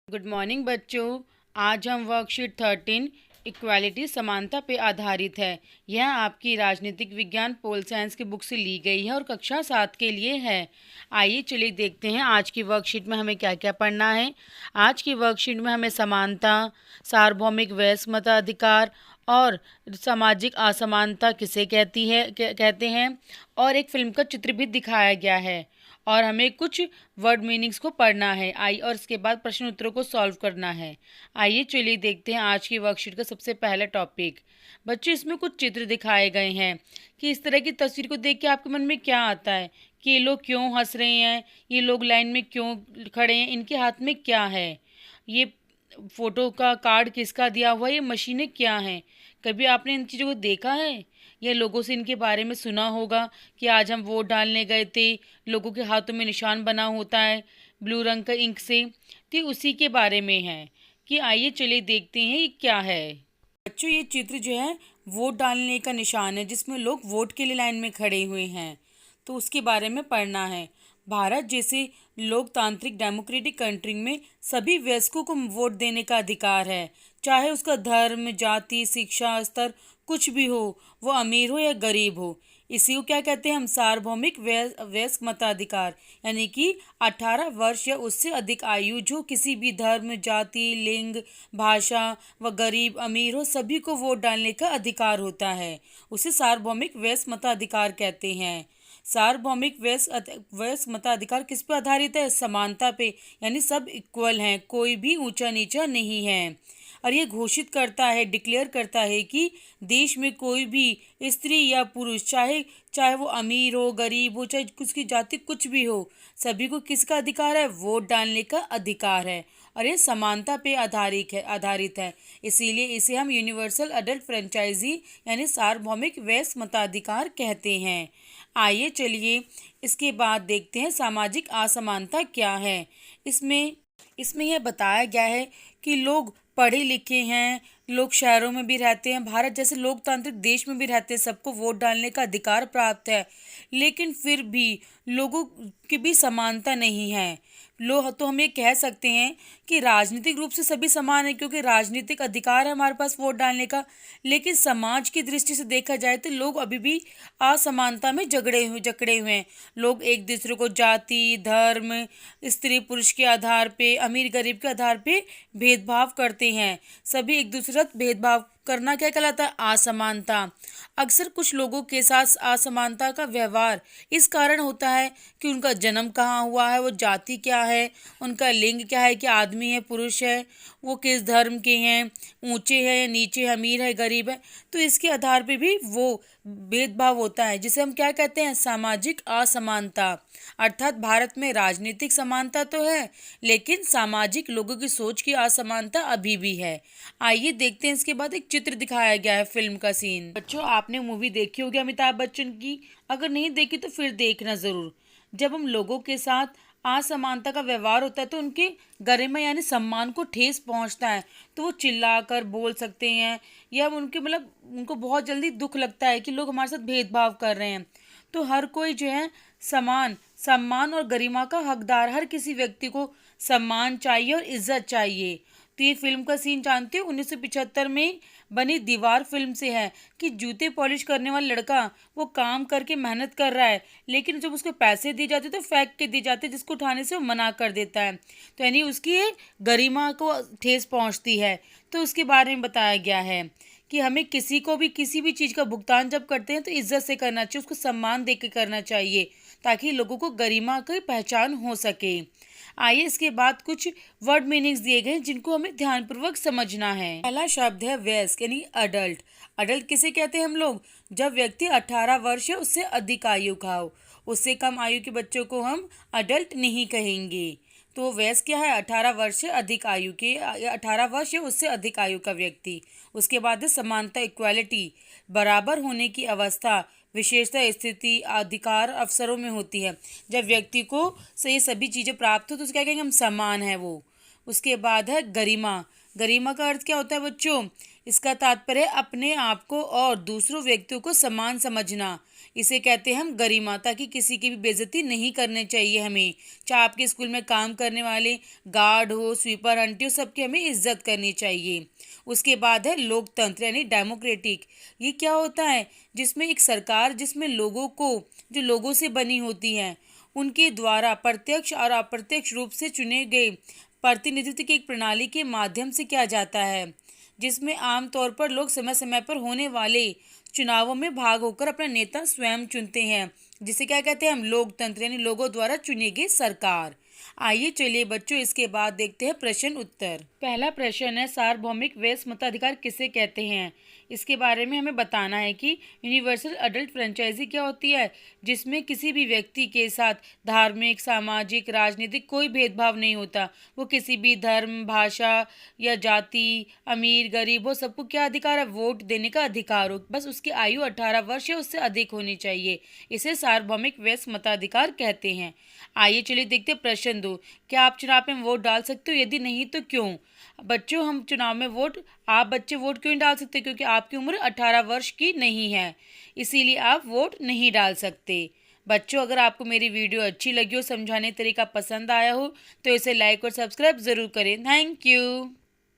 Good morning बच्चों। आज हम वर्कशीट 13 इक्वालिटी समानता पे आधारित है। यह आपकी राजनीतिक विज्ञान पोल साइंस की बुक से ली गई है और कक्षा 7 के लिए है। आइए चलिए देखते हैं आज की वर्कशीट में हमें क्या क्या पढ़ना है। आज की वर्कशीट में हमें समानता, सार्वभौमिक वयस्क मताधिकार और सामाजिक असमानता किसे कहते हैं और एक फिल्म का चित्र भी दिखाया गया है और हमें कुछ वर्ड मीनिंग्स को पढ़ना है और इसके बाद प्रश्न उत्तरों को सॉल्व करना है। आइए चलिए देखते हैं आज की वर्कशीट का सबसे पहला टॉपिक। बच्चों, इसमें कुछ चित्र दिखाए गए हैं कि इस तरह की तस्वीर को देख के आपके मन में क्या आता है कि ये लोग क्यों हंस रहे हैं, ये लोग लाइन में क्यों खड़े हैं, इनके हाथ में क्या है, ये फोटो का कार्ड किसका दिया हुआ है, ये मशीनें क्या हैं। कभी आपने इन चीज़ों को देखा है या लोगों से इनके बारे में सुना होगा कि आज हम वोट डालने गए थे, लोगों के हाथों में निशान बना होता है ब्लू रंग का इंक से, तो उसी के बारे में है कि आइए चलिए देखते हैं ये क्या है। बच्चों, ये चित्र जो है वोट डालने का निशान है जिसमें लोग वोट के लिए लाइन में खड़े हुए हैं, तो उसके बारे में पढ़ना है। भारत जैसे लोकतांत्रिक डेमोक्रेटिक कंट्री में सभी वयस्कों को वोट देने का अधिकार है, चाहे उसका धर्म, जाति, शिक्षा स्तर कुछ भी हो, वो अमीर हो या गरीब हो। इसी को क्या कहते हैं हम? सार्वभौमिक वयस्क मताधिकार, यानी कि 18 वर्ष या उससे अधिक आयु जो किसी भी धर्म, जाति, लिंग, भाषा व गरीब अमीर हो सभी को वोट डालने का अधिकार होता है। उसे सार्वभौमिक वयस्क मताधिकार कहते हैं। सार्वभौमिक वयस्क मताधिकार किस पे आधारित है? समानता पे, यानी सब इक्वल हैं, कोई भी ऊंचा नीचा नहीं है। और ये घोषित करता है, डिक्लेयर करता है कि देश में कोई भी स्त्री या पुरुष, चाहे चाहे वो अमीर हो, गरीब हो, चाहे उसकी जाति कुछ भी हो, सभी को किसका अधिकार है? वोट डालने का अधिकार है। और ये समानता पे आधारित है। इसीलिए इसे हम यूनिवर्सल अडल्ट फ्रेंचाइजी यानी सार्वभौमिक वयस्क मताधिकार कहते हैं। आइए चलिए इसके बाद देखते हैं सामाजिक असमानता क्या है। इसमें इसमें यह बताया गया है कि लोग पढ़े लिखे हैं, लोग शहरों में भी रहते हैं, भारत जैसे लोकतांत्रिक देश में भी रहते हैं, सबको वोट डालने का अधिकार प्राप्त है, लेकिन फिर भी लोगों की भी समानता नहीं है। लोग तो हम ये कह सकते हैं कि राजनीतिक रूप से सभी समान है क्योंकि राजनीतिक अधिकार है हमारे पास वोट डालने का, लेकिन समाज की दृष्टि से देखा जाए तो लोग अभी भी असमानता में जकड़े हुए हैं। लोग एक दूसरे को जाति, धर्म, स्त्री पुरुष के आधार पे, अमीर गरीब के आधार पे भेदभाव करते हैं। सभी एक दूसरे के साथ भेदभाव करना क्या कहलाता है? असमानता। अक्सर कुछ लोगों के साथ असमानता का व्यवहार इस कारण होता है कि उनका जन्म कहाँ हुआ है, वो जाति क्या है, उनका लिंग क्या है, कि आदमी है पुरुष है, वो किस धर्म के हैं, ऊंचे है या नीचे, अमीर है गरीब है, तो इसके आधार पे भी वो भेदभाव होता है, जिसे हम क्या कहते हैं? सामाजिक असमानता। अर्थात भारत में राजनीतिक समानता तो है, लेकिन सामाजिक लोगों की सोच की असमानता अभी भी है। आइए देखते हैं। इसके बाद एक चित्र दिखाया गया है, फिल्म का सीन। बच्चों, आपने मूवी देखी होगी अमिताभ बच्चन की, अगर नहीं देखी तो फिर देखना जरूर। जब हम लोगों के साथ असमानता का व्यवहार होता है तो उनके गरिमा यानी सम्मान को ठेस पहुंचता है, तो वो चिल्लाकर बोल सकते हैं या उनके उनको बहुत जल्दी दुख लगता है कि लोग हमारे साथ भेदभाव कर रहे हैं। तो हर कोई जो है समान सम्मान और गरिमा का हकदार, हर किसी व्यक्ति को सम्मान चाहिए और इज्जत चाहिए। तो ये फिल्म का सीन जानते हो, 1975 में बनी दीवार फिल्म से है कि जूते पॉलिश करने वाला लड़का वो काम करके मेहनत कर रहा है, लेकिन जब उसको पैसे दिए जाते तो फेंक के दिए जाते, जिसको उठाने से वो मना कर देता है, तो यानी उसकी गरिमा को ठेस पहुंचती है। तो उसके बारे में बताया गया है कि हमें किसी को भी किसी भी चीज़ का भुगतान जब करते हैं तो इज्जत से करना चाहिए, उसको सम्मान दे के करना चाहिए, ताकि लोगों को गरिमा की पहचान हो सके। आइए इसके बाद कुछ वर्ड मीनिंग्स दिए गए जिनको हमें ध्यानपूर्वक समझना है। पहला शब्द है वयस्क यानी अडल्ट। अडल्ट किसे कहते हैं हम लोग? जब व्यक्ति 18 वर्ष या उससे अधिक आयु का हो। उससे कम आयु के बच्चों को हम अडल्ट नहीं कहेंगे। तो वयस्क क्या है? 18 वर्ष से अधिक आयु के, 18 वर्ष या उससे अधिक आयु का व्यक्ति। उसके बाद है समानता, इक्वालिटी, बराबर होने की अवस्था, विशेषता, स्थिति, अधिकार अवसरों में होती है। जब व्यक्ति को से ये सभी चीज़ें प्राप्त हो तो उसे क्या कहेंगे हम? समान है वो। उसके बाद है गरिमा। गरिमा का अर्थ क्या होता है बच्चों? इसका तात्पर्य है अपने आप को और दूसरों व्यक्तियों को समान समझना। इसे कहते हैं हम गरिमा, ताकि किसी की भी बेइज्जती नहीं करनी चाहिए हमें। चाहे आपके स्कूल में काम करने वाले गार्ड हो, स्वीपर, आंटी हो, सबकी हमें इज्जत करनी चाहिए। उसके बाद है लोकतंत्र यानी डेमोक्रेटिक। ये क्या होता है? जिसमें एक सरकार, जिसमें लोगों को, जो लोगों से बनी होती है, उनके द्वारा प्रत्यक्ष और अप्रत्यक्ष रूप से चुने गए प्रतिनिधित्व की एक प्रणाली के माध्यम से किया जाता है, जिसमें आमतौर पर लोग समय समय पर होने वाले चुनावों में भाग होकर अपना नेता स्वयं चुनते हैं, जिसे क्या कहते हैं हम? लोकतंत्र यानी लोगों द्वारा चुनी गई सरकार। आइए चलिए बच्चों, इसके बाद देखते हैं प्रश्न उत्तर। पहला प्रश्न है, सार्वभौमिक वयस्क मताधिकार किसे कहते हैं? इसके बारे में हमें बताना है कि यूनिवर्सल अडल्ट फ्रेंचाइजी क्या होती है, जिसमें किसी भी व्यक्ति के साथ धार्मिक, सामाजिक, राजनीतिक कोई भेदभाव नहीं होता। वो किसी भी धर्म, भाषा या जाति, अमीर गरीब हो, सबको क्या अधिकार है? वोट देने का अधिकार हो। बस उसकी आयु 18 वर्ष या उससे अधिक होनी चाहिए। इसे सार्वभौमिक वयस्क मताधिकार कहते हैं। आइए चलिए देखते हैं प्रश्न 2। क्या आप चुनाव में वोट डाल सकते हो? यदि नहीं तो क्यों? बच्चों, हम चुनाव में वोट, आप बच्चे वोट क्यों नहीं डाल सकते? क्योंकि आपकी उम्र 18 वर्ष की नहीं है, इसीलिए आप वोट नहीं डाल सकते। बच्चों, अगर आपको मेरी वीडियो अच्छी लगी हो, समझाने तरीका पसंद आया हो, तो इसे लाइक और सब्सक्राइब ज़रूर करें। Thank you.